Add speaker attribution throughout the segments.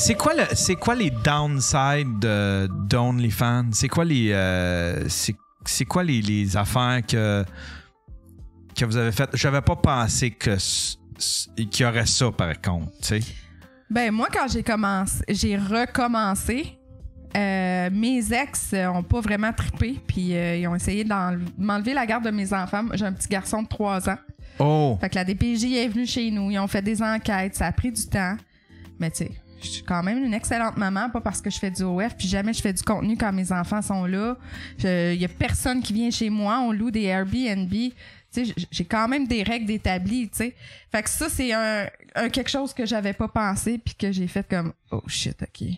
Speaker 1: C'est quoi les downsides d'OnlyFans? C'est quoi les affaires que vous avez faites? J'avais pas pensé qu'il y aurait ça, par contre, tu sais.
Speaker 2: Ben moi, quand j'ai recommencé, mes ex ont pas vraiment trippé, puis ils ont essayé de m'enlever la garde de mes enfants. J'ai un petit garçon de 3 ans.
Speaker 1: Oh!
Speaker 2: Fait que la DPJ est venue chez nous, ils ont fait des enquêtes, ça a pris du temps. Mais tu sais, je suis quand même une excellente maman, pas parce que je fais du OF, puis jamais je fais du contenu quand mes enfants sont là. Il y a personne qui vient chez moi, on loue des Airbnb. Tu sais, j'ai quand même des règles établies, tu sais. Fait que ça, c'est un quelque chose que j'avais pas pensé, puis que j'ai fait comme, oh shit, OK.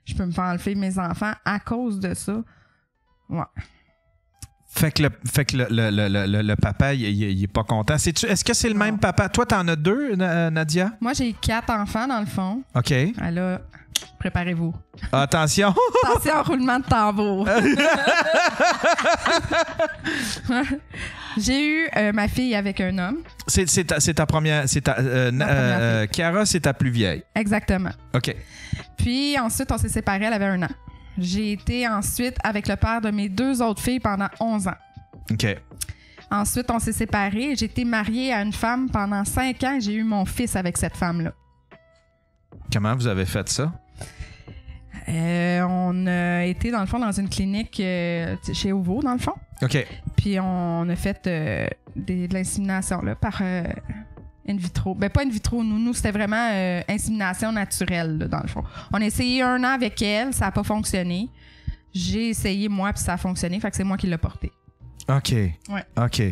Speaker 2: Je peux me faire enlever mes enfants à cause de ça. Ouais.
Speaker 1: Fait que le papa, il est pas content. Est-ce que c'est le même papa? Toi, t'en as 2, Nadia?
Speaker 2: Moi, j'ai 4 enfants, dans le fond.
Speaker 1: OK.
Speaker 2: Alors, préparez-vous.
Speaker 1: Attention!
Speaker 2: Attention, roulement de tambour. J'ai eu ma fille avec un homme.
Speaker 1: C'est ta première... Chiara, c'est ta plus vieille.
Speaker 2: Exactement.
Speaker 1: OK.
Speaker 2: Puis ensuite, on s'est séparés, elle avait 1 an. J'ai été ensuite avec le père de mes 2 autres filles pendant 11 ans.
Speaker 1: OK.
Speaker 2: Ensuite, on s'est séparés. J'ai été mariée à une femme pendant 5 ans et j'ai eu mon fils avec cette femme-là.
Speaker 1: Comment vous avez fait ça?
Speaker 2: On a été, dans le fond, dans une clinique chez Ovo, dans le fond.
Speaker 1: OK.
Speaker 2: Puis on a fait de l'insémination là, par in vitro. Ben pas in vitro, nous c'était vraiment insémination naturelle, là, dans le fond. On a essayé 1 an avec elle, ça n'a pas fonctionné. J'ai essayé moi, puis ça a fonctionné, fait que c'est moi qui l'ai porté.
Speaker 1: OK.
Speaker 2: Ouais.
Speaker 1: OK.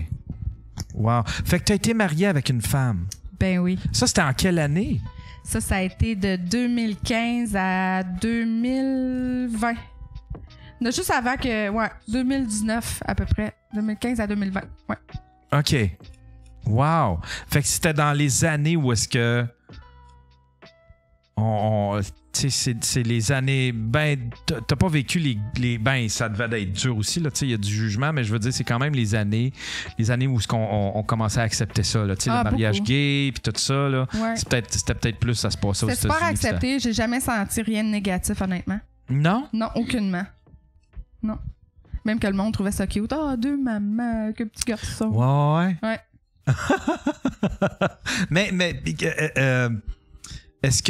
Speaker 1: Wow. Fait que tu as été mariée avec une femme.
Speaker 2: Ben oui.
Speaker 1: Ça, c'était en quelle année?
Speaker 2: Ça a été de 2015 à 2020. De juste avant que... Ouais, 2019 à peu près. 2015 à 2020, ouais.
Speaker 1: OK. Wow. Fait que c'était dans les années où est-ce que... Tu sais, c'est les années... Ben, t'as pas vécu les ben, ça devait être dur aussi, là. Tu sais, il y a du jugement, mais je veux dire, c'est quand même les années où on commençait à accepter ça, là. Tu sais, le mariage
Speaker 2: beaucoup.
Speaker 1: Gay, puis tout ça, là.
Speaker 2: Ouais.
Speaker 1: C'était peut-être plus, ça se passait aux
Speaker 2: C'est
Speaker 1: États-Unis.
Speaker 2: super accepté. J'ai jamais senti rien de négatif, honnêtement.
Speaker 1: Non?
Speaker 2: Non, aucunement. Non. Même que le monde trouvait ça cute. Ah, 2 mamans, que petit garçon.
Speaker 1: Ouais.
Speaker 2: Ouais.
Speaker 1: mais est-ce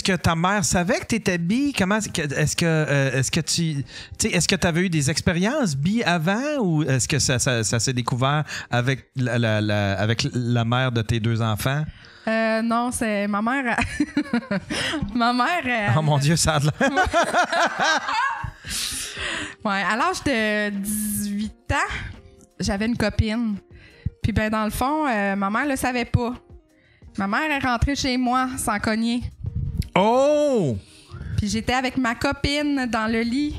Speaker 1: que ta mère savait que tu étais bi? Comment est-ce que tu avais eu des expériences bi avant ou est-ce que ça s'est découvert avec la mère de tes 2 enfants?
Speaker 2: Non, c'est ma mère. Ma mère.
Speaker 1: Oh mon Dieu, ça a l'air.
Speaker 2: Ouais, à l'âge de 18 ans, j'avais une copine. Puis ben dans le fond, ma mère le savait pas. Ma mère est rentrée chez moi sans cogner.
Speaker 1: Oh!
Speaker 2: Puis j'étais avec ma copine dans le lit.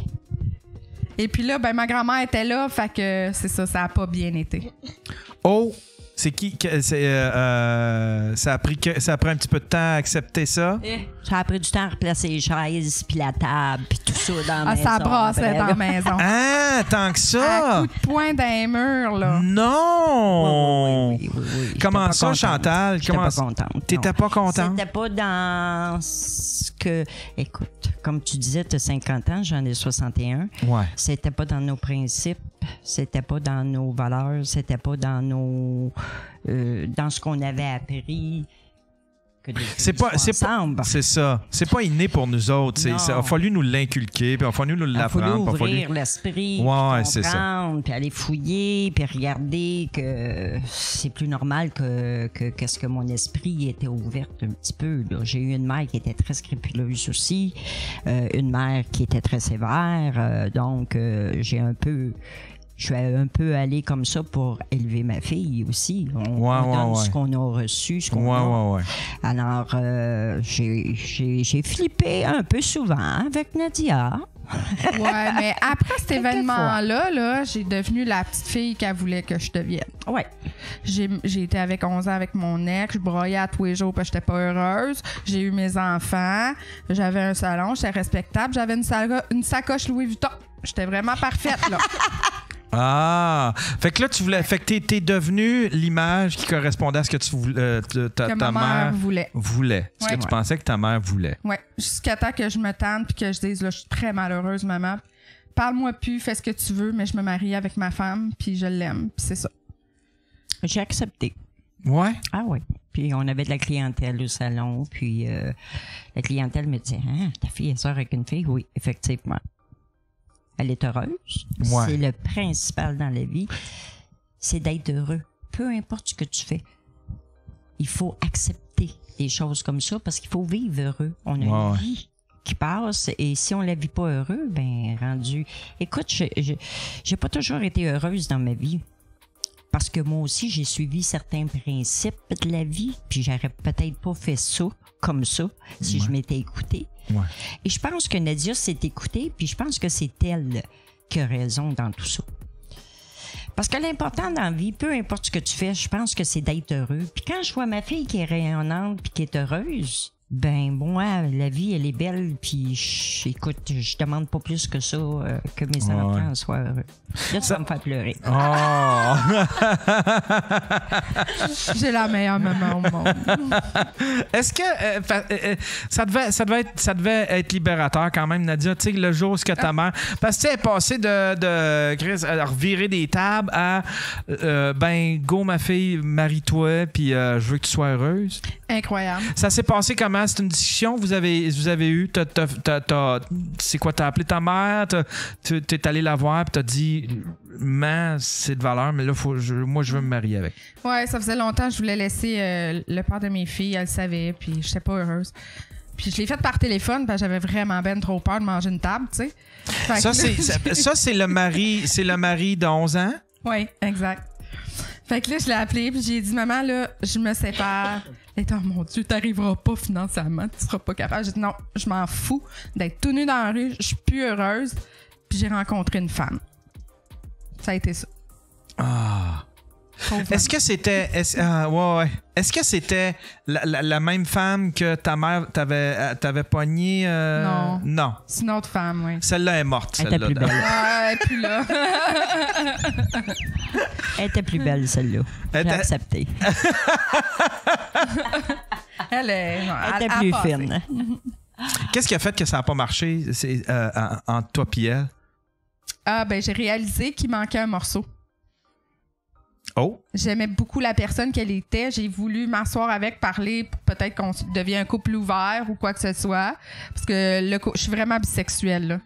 Speaker 2: Et puis là, ben ma grand-mère était là, fait que c'est ça, ça a pas bien été.
Speaker 1: Oh! C'est qui? Ça a pris un petit peu de temps à accepter ça?
Speaker 3: Ça a pris du temps à replacer les chaises, puis la table, puis tout ça dans la maison.
Speaker 2: Ça brassait dans la maison.
Speaker 1: Ah, tant que ça!
Speaker 2: À coup de poing dans les murs, là.
Speaker 1: Non!
Speaker 3: Oui.
Speaker 1: Comment ça, Chantal?
Speaker 3: J'étais pas contente.
Speaker 1: T'étais pas contente?
Speaker 3: C'était pas dans ce que... Écoute, comme tu disais, tu as 50 ans, j'en ai 61.
Speaker 1: Ouais.
Speaker 3: C'était pas dans nos principes, c'était pas dans nos valeurs, c'était pas dans dans ce qu'on avait appris.
Speaker 1: C'est ça. C'est pas inné pour nous autres. Il a fallu nous l'inculquer, puis il a fallu nous l'apprendre.
Speaker 3: Il a fallu ouvrir l'esprit,
Speaker 1: c'est ça.
Speaker 3: Puis aller fouiller, puis regarder que c'est plus normal que ce que mon esprit était ouvert un petit peu. Là. J'ai eu une mère qui était très scrupuleuse aussi, une mère qui était très sévère, donc je suis un peu allé comme ça pour élever ma fille aussi. On donne ce qu'on a reçu, ce qu'on a.
Speaker 1: Ouais.
Speaker 3: Alors, j'ai flippé un peu souvent avec Nadia.
Speaker 2: Ouais, mais après cet événement-là, j'ai devenu la petite fille qu'elle voulait que je devienne.
Speaker 3: Ouais.
Speaker 2: J'ai été avec 11 ans avec mon ex, je broyais à tous les jours parce que j'étais pas heureuse. J'ai eu mes enfants, j'avais un salon, j'étais respectable, j'avais une sacoche Louis Vuitton. J'étais vraiment parfaite, là.
Speaker 1: Ah! Fait que là, tu voulais. Fait que t'es devenu l'image qui correspondait à ce que tu voulais. Ta
Speaker 2: ma mère voulait.
Speaker 1: Ce que tu pensais que ta mère voulait.
Speaker 2: Oui, jusqu'à temps que je me tente puis que je dise, là, je suis très malheureuse, maman. Parle-moi plus, fais ce que tu veux, mais je me marie avec ma femme, puis je l'aime, puis c'est ça.
Speaker 3: J'ai accepté.
Speaker 1: Ouais?
Speaker 3: Ah oui. Puis on avait de la clientèle au salon, puis la clientèle me disait, ta fille est sort avec une fille? Oui, effectivement. Elle est heureuse.
Speaker 1: Ouais.
Speaker 3: C'est le principal dans la vie. C'est d'être heureux. Peu importe ce que tu fais. Il faut accepter des choses comme ça parce qu'il faut vivre heureux. On a une vie qui passe et si on la vit pas heureux, ben rendu... Écoute, j'ai pas toujours été heureuse dans ma vie. Parce que moi aussi, j'ai suivi certains principes de la vie, puis j'aurais peut-être pas fait ça comme ça si je m'étais écoutée.
Speaker 1: Ouais.
Speaker 3: Et je pense que Nadia s'est écoutée, puis je pense que c'est elle qui a raison dans tout ça. Parce que l'important dans la vie, peu importe ce que tu fais, je pense que c'est d'être heureux. Puis quand je vois ma fille qui est rayonnante puis qui est heureuse, ben moi, la vie, elle est belle, puis écoute, je demande pas plus que ça, que mes enfants soient heureux. Là, ça me fait pleurer.
Speaker 1: Oh!
Speaker 2: J'ai la meilleure maman au monde.
Speaker 1: Est-ce que ça devait être libérateur quand même, Nadia, tu sais, le jour où ta mère... Parce que tu sais, elle est passée de Chris, à revirer des tables à ben, go ma fille, marie-toi, puis je veux que tu sois heureuse.
Speaker 2: Incroyable.
Speaker 1: Ça s'est passé comment? C'est une discussion que vous avez eue? C'est quoi, t'as appelé ta mère? T'es allé la voir puis t'as dit, c'est de valeur, mais là, moi, je veux me marier avec.
Speaker 2: Ouais, ça faisait longtemps que je voulais laisser le père de mes filles, elle le savait, puis j'étais pas heureuse. Puis je l'ai fait par téléphone parce que j'avais vraiment ben trop peur de manger une table, tu sais.
Speaker 1: Ça, c'est le mari de 11 ans?
Speaker 2: Oui, exact. Fait que là, je l'ai appelé puis j'ai dit, maman, là, je me sépare. Elle dit, oh mon Dieu, t'arriveras pas financièrement, tu seras pas capable. J'ai dit, non, je m'en fous d'être tout nue dans la rue, je suis plus heureuse. Puis j'ai rencontré une femme. Ça a été ça.
Speaker 1: Ah. Est-ce que c'était... Est-ce que c'était la même femme que ta mère t'avait pognée?
Speaker 2: Non.
Speaker 1: Non.
Speaker 2: C'est une autre femme, oui.
Speaker 1: Celle-là est morte,
Speaker 3: Elle
Speaker 1: celle-là.
Speaker 3: était plus belle.
Speaker 2: Ouais, elle est plus là.
Speaker 3: Elle était plus belle, celle-là. J'ai accepté.
Speaker 2: Elle
Speaker 3: était plus fine.
Speaker 1: Qu'est-ce qui a fait que ça n'a pas marché entre toi et elle?
Speaker 2: Ah, ben j'ai réalisé qu'il manquait un morceau.
Speaker 1: Oh!
Speaker 2: J'aimais beaucoup la personne qu'elle était. J'ai voulu m'asseoir avec, parler pour peut-être qu'on devienne un couple ouvert ou quoi que ce soit. Parce que je suis vraiment bisexuelle, là.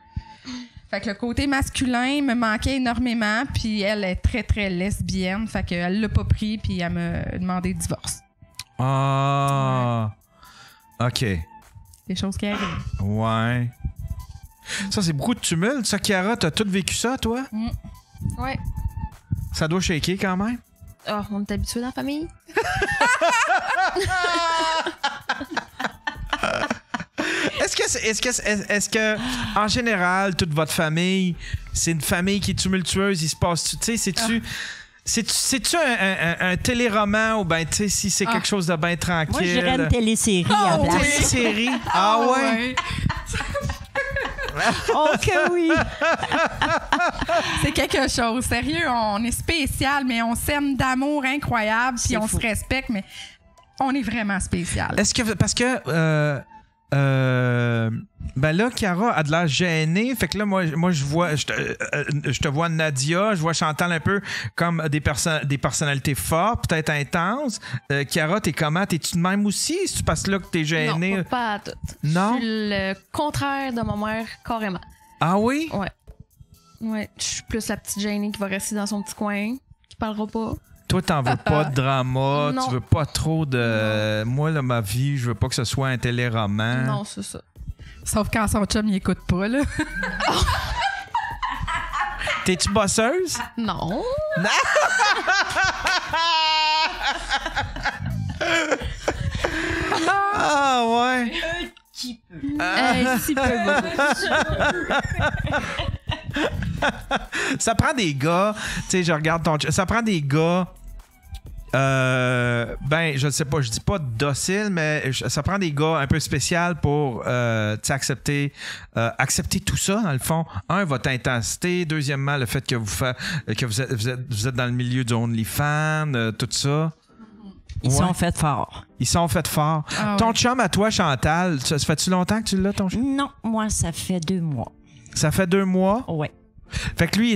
Speaker 2: Fait que le côté masculin me manquait énormément. Puis elle est très, très lesbienne. Fait qu'elle l'a pas pris puis elle m'a demandé divorce.
Speaker 1: Ah! OK.
Speaker 2: Des choses qui arrivent.
Speaker 1: Ouais. Ça, c'est beaucoup de tumulte. Ça, Chiara, t'as tout vécu ça, toi?
Speaker 4: Ouais.
Speaker 1: Ça doit shaker quand même?
Speaker 4: Oh, on est habitué dans la famille.
Speaker 1: Est-ce que, en général, toute votre famille, c'est une famille qui est tumultueuse, il se passe... Tu sais, c'est-tu un téléroman ou ben tu sais si c'est quelque chose de bien tranquille?
Speaker 3: Moi, je dirais une télésérie à place.
Speaker 1: Télésérie? Ah ouais?
Speaker 3: Oh que oui!
Speaker 2: C'est quelque chose. Sérieux, on est spécial, mais on s'aime d'amour incroyable, puis on se respecte, mais on est vraiment spécial.
Speaker 1: Est-ce que... Parce que... ben là, Chiara a de l'air gênée. Fait que là, moi je te vois Nadia, je vois Chantal un peu comme des personnalités fortes, peut-être intenses. Chiara, t'es comment? T'es-tu de même aussi? Si tu passes là que t'es gênée?
Speaker 4: Non, pas à tout.
Speaker 1: Non?
Speaker 4: Je suis le contraire de ma mère, carrément.
Speaker 1: Ah oui?
Speaker 4: Ouais. Ouais, je suis plus la petite gênée qui va rester dans son petit coin, qui parlera pas.
Speaker 1: Toi, t'en veux pas de drama,
Speaker 4: Non.
Speaker 1: tu veux pas trop de... Moi, là, ma vie, je veux pas que ce soit un téléroman.
Speaker 4: Non, c'est ça.
Speaker 2: Sauf quand son chum, il écoute pas, là.
Speaker 1: T'es-tu bosseuse?
Speaker 4: Non.
Speaker 1: Ah ouais!
Speaker 3: Un petit peu.
Speaker 4: Un petit peu beau.
Speaker 1: Ça prend des gars, tu sais, je regarde ton... Ça prend des gars Ben, je ne sais pas, je dis pas docile, mais ça prend des gars un peu spéciaux pour accepter tout ça, dans le fond. Un, votre intensité. Deuxièmement, le fait que vous êtes dans le milieu du OnlyFans, tout ça.
Speaker 3: Ils sont faits forts.
Speaker 1: Ils sont faits forts.
Speaker 2: Ah,
Speaker 1: Ton
Speaker 2: ouais.
Speaker 1: chum à toi, Chantal, ça fait-tu longtemps que tu l'as, ton chum?
Speaker 3: Non, moi, ça fait 2 mois.
Speaker 1: Ça fait 2 mois?
Speaker 3: Ouais.
Speaker 1: Fait que lui, il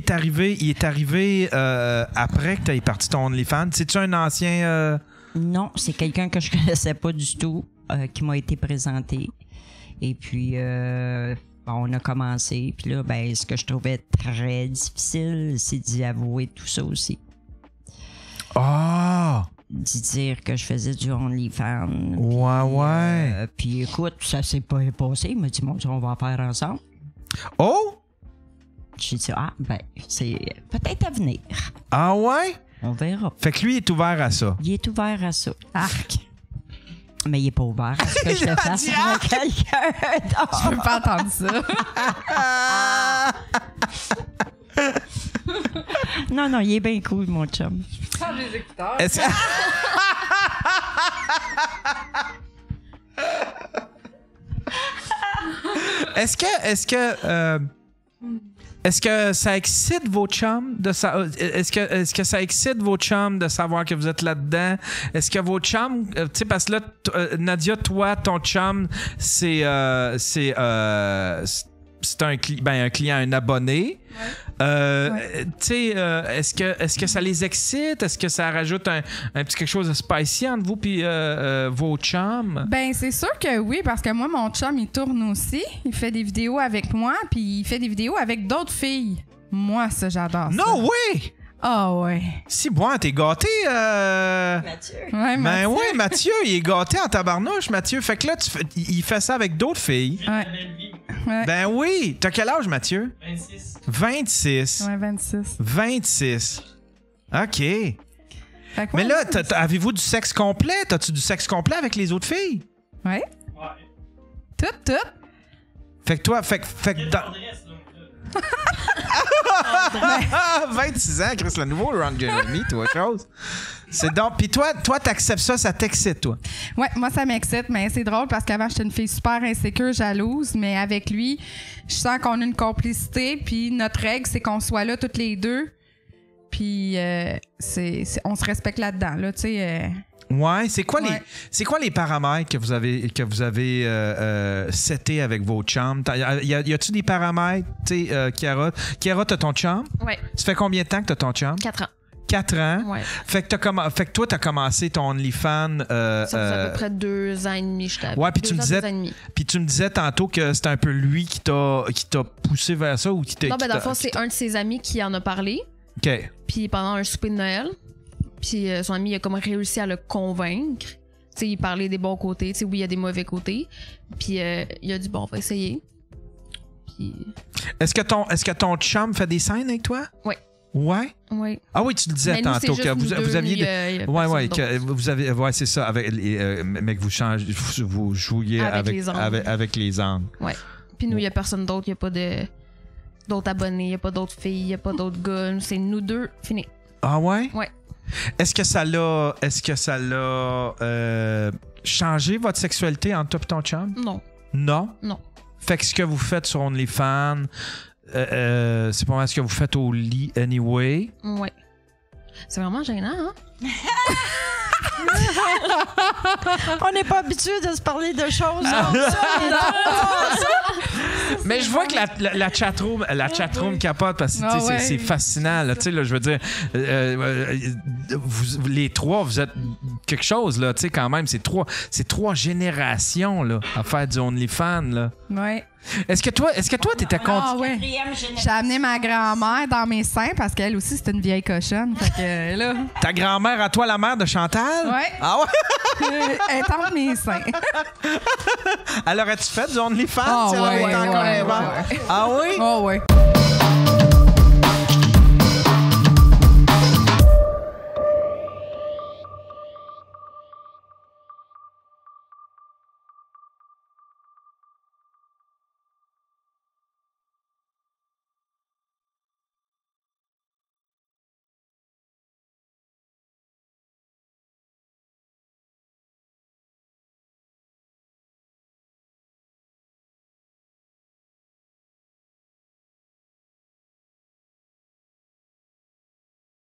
Speaker 1: est arrivé après que tu aies parti ton OnlyFans. C'est-tu un ancien...
Speaker 3: Non, c'est quelqu'un que je connaissais pas du tout qui m'a été présenté. Et puis, on a commencé. Puis là, ben, ce que je trouvais très difficile, c'est d'y avouer tout ça aussi.
Speaker 1: Ah!
Speaker 3: D'y dire que je faisais du OnlyFans.
Speaker 1: Ouais.
Speaker 3: Puis écoute, ça s'est pas passé. Il m'a dit, bon, on va en faire ensemble.
Speaker 1: Oh!
Speaker 3: J'ai dit, ben, c'est peut-être à venir.
Speaker 1: Ah ouais?
Speaker 3: On verra.
Speaker 1: Fait que lui est ouvert à ça.
Speaker 3: Il est ouvert à ça. Arc. Mais il est pas ouvert à ce que je
Speaker 1: Il a
Speaker 3: le fasse
Speaker 1: dit
Speaker 3: avec quelqu'un d'autre.
Speaker 2: Je peux pas entendre ça.
Speaker 3: Non, il est bien cool, mon chum.
Speaker 1: Est-ce Est-ce que ça excite vos chums est-ce que ça excite vos chums de savoir que vous êtes là-dedans? Est-ce que vos chums, tu sais, parce que là, Nadia, toi, ton chum, c'est un client, un abonné.
Speaker 2: Ouais.
Speaker 1: Tu sais, est-ce que ça les excite? Est-ce que ça rajoute un petit quelque chose de spicy entre vous puis vos chums?
Speaker 2: Ben, c'est sûr que oui, parce que moi, mon chum, il tourne aussi. Il fait des vidéos avec moi, puis il fait des vidéos avec d'autres filles. Moi, ça, j'adore ça.
Speaker 1: Non, oui!
Speaker 2: Ah, ouais.
Speaker 1: Si, bon, t'es gâté.
Speaker 3: Mathieu.
Speaker 2: Ouais,
Speaker 1: Ben
Speaker 2: Mathieu.
Speaker 1: oui, Mathieu, il est gâté en tabarnouche, Mathieu. Fait que là, il fait ça avec d'autres filles.
Speaker 2: Ouais. Ouais.
Speaker 1: Ben oui. T'as quel âge, Mathieu? 26.
Speaker 2: Ouais, 26.
Speaker 1: 26. OK.
Speaker 2: Fait que
Speaker 1: Mais
Speaker 2: ouais,
Speaker 1: là, avez-vous du sexe complet? T'as-tu du sexe complet avec les autres filles?
Speaker 2: Ouais. Tout.
Speaker 1: Fait que toi, fait que dans... 26 ans, Chris, le nouveau Ron Jeremy, toi, autre chose. C'est donc. Puis toi, t'acceptes ça t'excite, toi.
Speaker 2: Ouais, moi, ça m'excite, mais c'est drôle parce qu'avant, j'étais une fille super insécure, jalouse, mais avec lui, je sens qu'on a une complicité, puis notre règle, c'est qu'on soit là toutes les deux, puis on se respecte là-dedans, là, tu sais.
Speaker 1: Ouais, c'est quoi
Speaker 2: Ouais.
Speaker 1: les paramètres que vous avez setés avec vos chums? Y a-tu des paramètres, tu sais, Chiara? Chiara, t'as ton chum?
Speaker 4: Ouais,
Speaker 1: Ça fait combien de temps que t'as ton chum?
Speaker 4: 4 ans.
Speaker 1: 4 ans.
Speaker 4: Ouais.
Speaker 1: Fait que toi, t'as commencé ton OnlyFans.
Speaker 4: Ça faisait à peu près 2 ans et demi, je t'avais.
Speaker 1: Ouais, puis tu me disais,
Speaker 4: 2 ans et demi.
Speaker 1: puis tu me disais tantôt que c'était un peu lui qui t'a poussé vers ça ou qui t'a.
Speaker 4: Non, ben
Speaker 1: qui
Speaker 4: dans le
Speaker 1: t'a-
Speaker 4: fond,
Speaker 1: qui
Speaker 4: c'est
Speaker 1: t'a-
Speaker 4: un de ses amis qui en a parlé.
Speaker 1: OK.
Speaker 4: Puis pendant un souper de Noël. Puis son ami a comme réussi à le convaincre. Tu sais, il parlait des bons côtés. Tu sais, oui, il y a des mauvais côtés. Puis il a dit, bon, on va essayer. Puis.
Speaker 1: Est-ce que ton chum fait des scènes avec toi?
Speaker 4: Ouais.
Speaker 1: Ouais?
Speaker 4: Ouais.
Speaker 1: Ah oui, tu le disais
Speaker 4: Mais nous,
Speaker 1: tantôt
Speaker 4: c'est juste
Speaker 1: que
Speaker 4: nous
Speaker 1: vous
Speaker 4: deux,
Speaker 1: aviez
Speaker 4: il y a
Speaker 1: ouais,
Speaker 4: personne
Speaker 1: ouais,
Speaker 4: d'autre.
Speaker 1: que vous avez, ouais, c'est ça, avec mais que vous jouiez
Speaker 4: Avec les angles.
Speaker 1: avec les angles.
Speaker 4: Ouais. Puis nous, il y a personne d'autre. Il n'y a pas d'autres abonnés. Il n'y a pas d'autres filles. Il n'y a pas d'autres gars. Nous, c'est nous deux. Fini.
Speaker 1: Ah ouais?
Speaker 4: Ouais.
Speaker 1: Est-ce que ça l'a changé votre sexualité entre toi et ton chum?
Speaker 4: Non.
Speaker 1: Non?
Speaker 4: Non.
Speaker 1: Fait que ce que vous faites sur OnlyFans, c'est pas mal ce que vous faites au lit anyway.
Speaker 4: Ouais. C'est vraiment gênant, hein?
Speaker 3: On n'est pas habitué de se parler de choses.
Speaker 1: Mais je vois que la chatroom capote parce que tu sais,
Speaker 2: Ah ouais.
Speaker 1: c'est fascinant. Là, tu sais, là, je veux dire, vous, les trois, vous êtes quelque chose, là, tu sais, quand même. C'est trois générations là, à faire du OnlyFans. Là.
Speaker 2: Ouais.
Speaker 1: Est-ce que toi, t'étais content?
Speaker 2: Ah, ouais. J'ai amené ma grand-mère dans mes seins parce qu'elle aussi, c'est une vieille cochonne. Fait que là.
Speaker 1: Ta grand-mère à toi, la mère de Chantal?
Speaker 2: Ouais.
Speaker 1: Ah ouais?
Speaker 2: Elle est entre mes seins.
Speaker 1: Alors, as-tu fait du OnlyFans?
Speaker 2: Ah
Speaker 1: si elle
Speaker 2: ouais,
Speaker 1: avait été encore
Speaker 2: ouais,
Speaker 1: vivante?
Speaker 2: ouais.
Speaker 1: Ah oui?
Speaker 2: Oh, ouais.